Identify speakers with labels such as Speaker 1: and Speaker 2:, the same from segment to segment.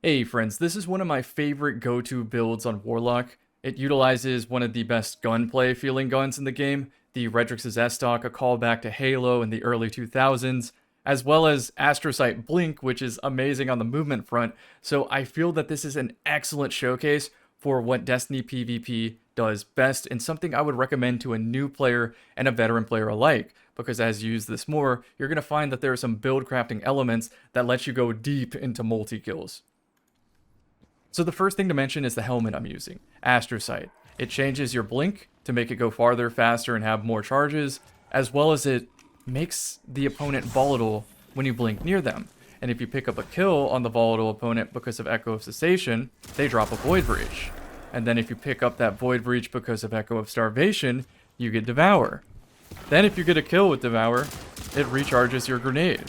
Speaker 1: Hey friends, this is one of my favorite go-to builds on Warlock. It utilizes one of the best gunplay feeling guns in the game, the Redrix's Estoc, a callback to Halo in the early 2000s, as well as Astrocyte Blink, which is amazing on the movement front, so I feel that this is an excellent showcase for what Destiny PvP does best, and something I would recommend to a new player and a veteran player alike, because as you use this more, you're going to find that there are some build crafting elements that let you go deep into multi-kills. So the first thing to mention is the helmet I'm using, Astrocyte. It changes your blink to make it go farther, faster, and have more charges, as well as it makes the opponent volatile when you blink near them. And if you pick up a kill on the volatile opponent because of Echo of Cessation, they drop a Void Breach. And then if you pick up that Void Breach because of Echo of Starvation, you get Devour. Then if you get a kill with Devour, it recharges your grenade.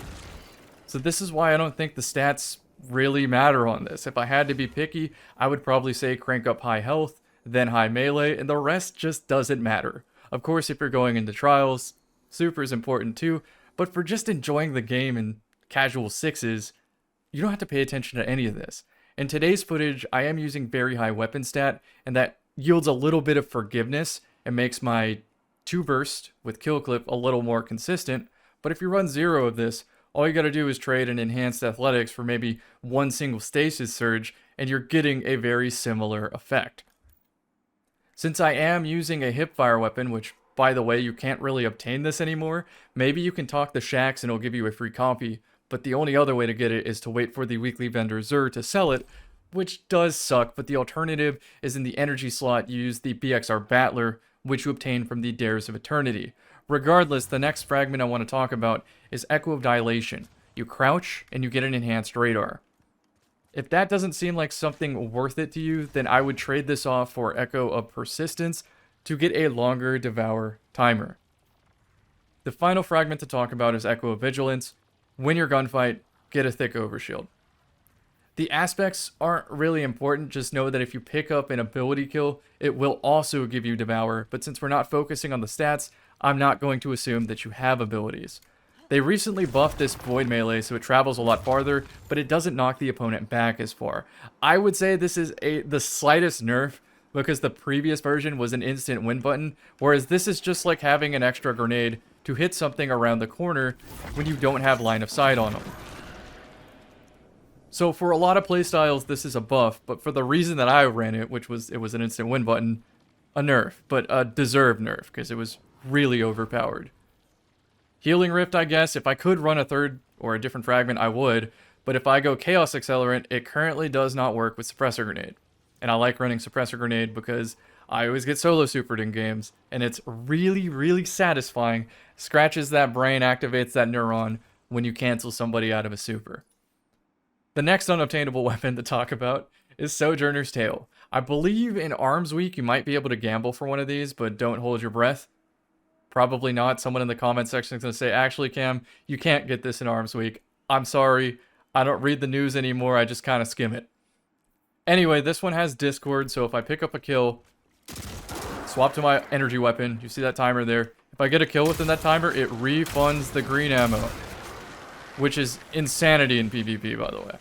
Speaker 1: So this is why I don't think the stats really matter on this. If I had to be picky, I would probably say crank up high health, then high melee, and the rest just doesn't matter. Of course, if you're going into trials, super is important too, but for just enjoying the game and casual sixes, you don't have to pay attention to any of this. In today's footage, I am using very high weapon stat, and that yields a little bit of forgiveness and makes my 2 burst with kill clip a little more consistent, but if you run 0 of this, all you gotta do is trade an enhanced athletics for maybe one single stasis surge, and you're getting a very similar effect. Since I am using a hipfire weapon, which, by the way, you can't really obtain this anymore, maybe you can talk the shacks and it'll give you a free copy, but the only other way to get it is to wait for the weekly vendor Zur to sell it, which does suck, but the alternative is in the energy slot you use the BXR Battler, which you obtain from the Dares of Eternity. Regardless, the next fragment I want to talk about is Echo of Dilation. You crouch, and you get an enhanced radar. If that doesn't seem like something worth it to you, then I would trade this off for Echo of Persistence to get a longer Devour timer. The final fragment to talk about is Echo of Vigilance. Win your gunfight, get a thick overshield. The aspects aren't really important, just know that if you pick up an ability kill, it will also give you Devour, but since we're not focusing on the stats, I'm not going to assume that you have abilities. They recently buffed this Void Melee so it travels a lot farther, but it doesn't knock the opponent back as far. I would say this is the slightest nerf because the previous version was an instant win button, whereas this is just like having an extra grenade to hit something around the corner when you don't have line of sight on them. So for a lot of playstyles, this is a buff, but for the reason that I ran it, which was it was an instant win button, a nerf, but a deserved nerf because it was really overpowered. Healing Rift, I guess, if I could run a third or a different fragment, I would, but if I go Chaos Accelerant, it currently does not work with Suppressor Grenade. And I like running Suppressor Grenade because I always get solo supered in games, and it's really, really satisfying. Scratches that brain, activates that neuron when you cancel somebody out of a super. The next unobtainable weapon to talk about is Sojourner's Tale. I believe in Arms Week you might be able to gamble for one of these, but don't hold your breath. Probably not. Someone in the comment section is going to say, actually, Cam, you can't get this in Arms Week. I'm sorry. I don't read the news anymore. I just kind of skim it. Anyway, this one has Discord, so if I pick up a kill, swap to my energy weapon. You see that timer there? If I get a kill within that timer, it refunds the green ammo, which is insanity in PvP, by the way.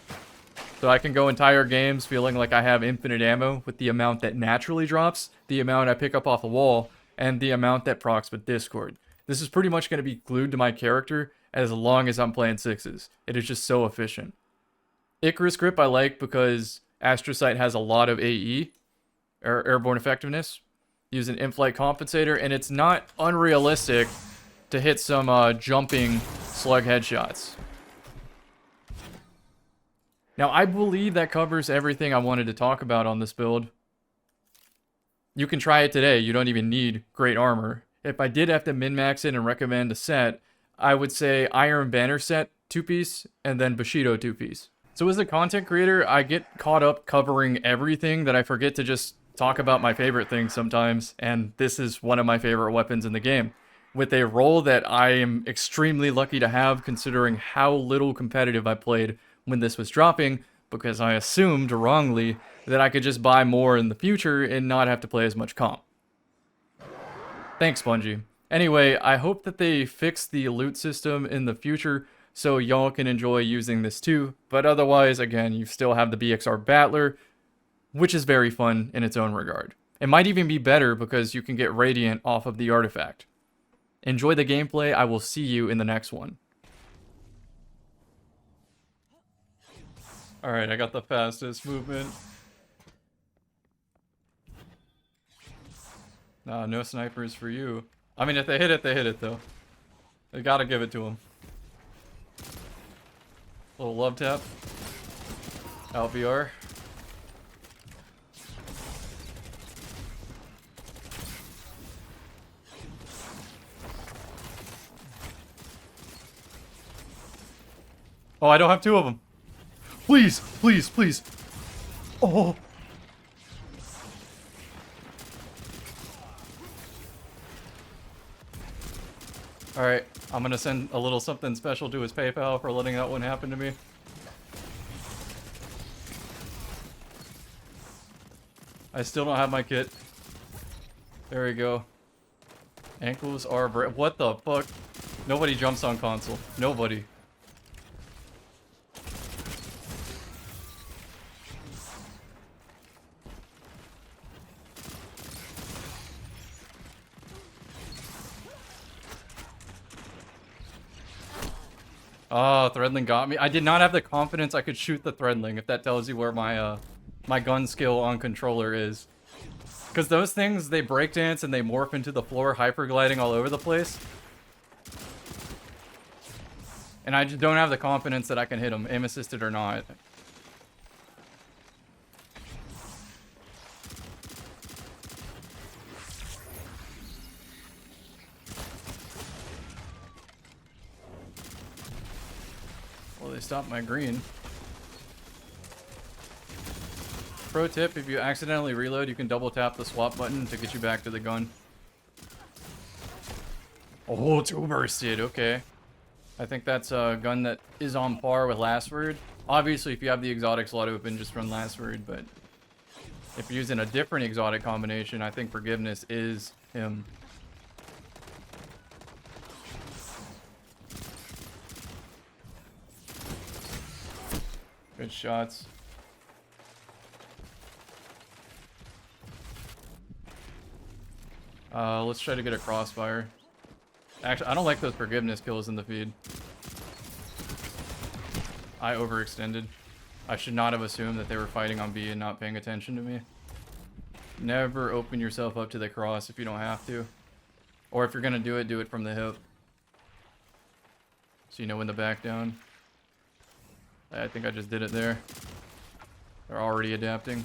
Speaker 1: So I can go entire games feeling like I have infinite ammo with the amount that naturally drops, the amount I pick up off the wall, and the amount that procs with Discord. This is pretty much going to be glued to my character as long as I'm playing sixes. It is just so efficient. Icarus Grip I like because Astrocyte has a lot of AE, or Airborne Effectiveness, use an in-flight compensator, and it's not unrealistic to hit some jumping slug headshots. Now, I believe that covers everything I wanted to talk about on this build. You can try it today. You don't even need great armor. If I did have to min-max it and recommend a set, I would say Iron Banner set 2-piece and then Bushido 2-piece. So as a content creator, I get caught up covering everything that I forget to just talk about my favorite things sometimes, and this is one of my favorite weapons in the game. With a role that I am extremely lucky to have considering how little competitive I played when this was dropping, because I assumed wrongly that I could just buy more in the future and not have to play as much comp. Thanks, Bungie. Anyway, I hope that they fix the loot system in the future so y'all can enjoy using this too. But otherwise, again, you still have the BXR Battler, which is very fun in its own regard. It might even be better because you can get Radiant off of the artifact. Enjoy the gameplay. I will see you in the next one. Alright, I got the fastest movement. Nah, no snipers for you. I mean, if they hit it though. They gotta give it to them. Little love tap. Out VR. Oh, I don't have two of them. Please, please, please. Oh. Alright, I'm gonna send a little something special to his PayPal for letting that one happen to me. I still don't have my kit. There we go. Ankles are... What the fuck? Nobody jumps on console. Nobody. Oh, Threadling got me. I did not have the confidence I could shoot the Threadling, if that tells you where my my gun skill on controller is. Because those things, they breakdance and they morph into the floor, hypergliding all over the place. And I just don't have the confidence that I can hit them, aim assisted or not. Well, they stopped my green. Pro tip, if you accidentally reload, you can double tap the swap button to get you back to the gun. Oh, two bursted, okay. I think that's a gun that is on par with Last Word. Obviously, if you have the exotic slot open, just run Last Word, but if you're using a different exotic combination, I think Forgiveness is him. Good shots. Let's try to get a crossfire. Actually, I don't like those Forgiveness kills in the feed. I overextended. I should not have assumed that they were fighting on B and not paying attention to me. Never open yourself up to the cross if you don't have to. Or if you're gonna do it from the hip. So you know when to back down. I think I just did it there. They're already adapting.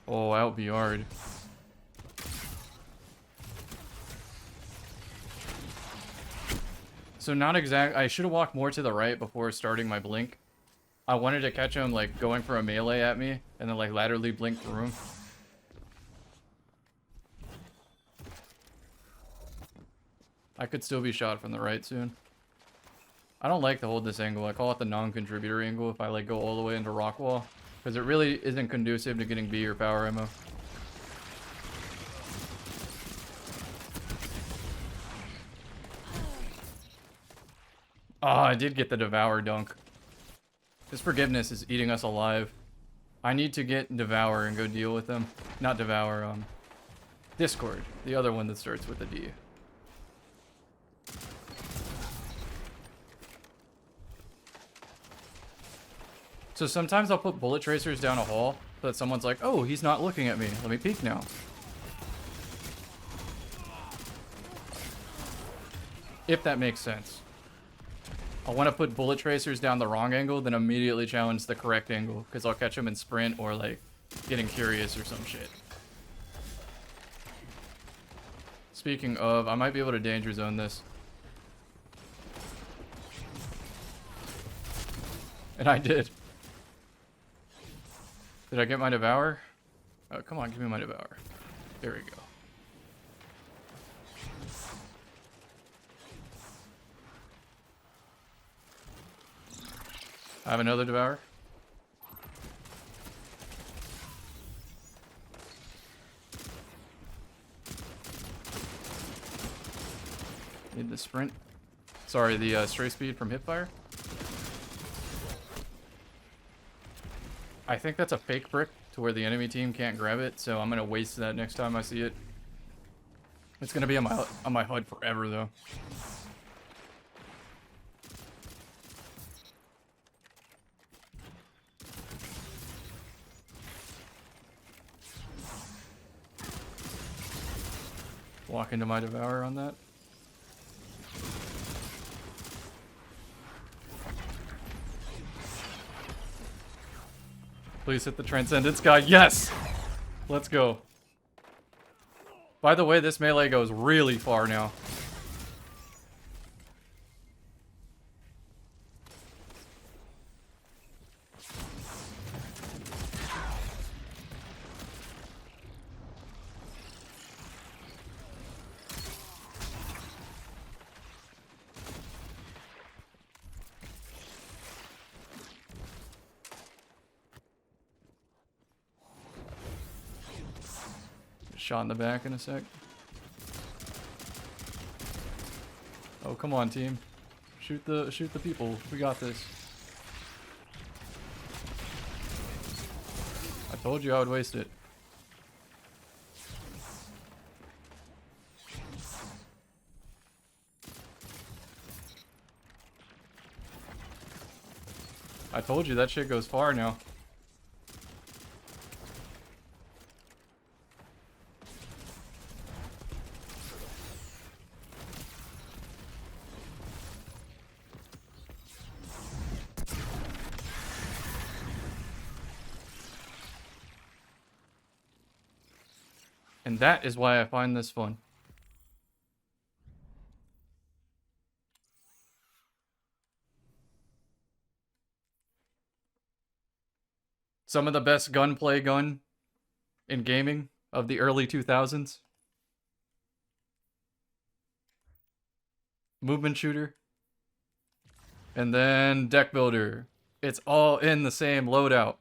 Speaker 1: Oh, out VR'd. So not exact. I should have walked more to the right before starting my blink. I wanted to catch him like going for a melee at me and then like laterally blink through him. I could still be shot from the right soon. I don't like to hold this angle. I call it the non-contributor angle if I like go all the way into rock wall, because it really isn't conducive to getting B or power ammo. Ah, I did get the Devour dunk. This Forgiveness is eating us alive. I need to get Devour and go deal with them. Not Devour, Discord. The other one that starts with a D. So sometimes I'll put bullet tracers down a hall so that someone's like, oh, he's not looking at me. Let me peek now. If that makes sense. I want to put bullet tracers down the wrong angle, then immediately challenge the correct angle, because I'll catch them in sprint or like getting curious or some shit. Speaking of, I might be able to danger zone this. And I did. Did I get my Devour? Oh, come on, give me my Devour. There we go. I have another Devour. Need the sprint. Sorry, the stray speed from hipfire. I think that's a fake brick to where the enemy team can't grab it, so I'm gonna waste that next time I see it. It's gonna be on my HUD forever though. Walk into my Devourer on that. Please hit the Transcendence guy. Yes! Let's go. By the way, this melee goes really far now. Shot in the back in a sec. Oh, come on, team. Shoot the people. We got this. I told you I would waste it. I told you that shit goes far now. And that is why I find this fun. Some of the best gunplay gun in gaming of the early 2000s. Movement shooter. And then deck builder. It's all in the same loadout.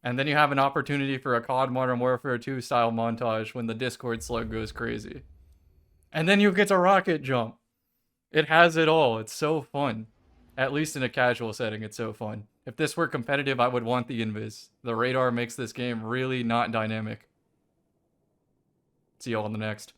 Speaker 1: And then you have an opportunity for a COD Modern Warfare 2 style montage when the Discord slug goes crazy. And then you get to rocket jump. It has it all. It's so fun. At least in a casual setting, it's so fun. If this were competitive, I would want the invis. The radar makes this game really not dynamic. See y'all in the next.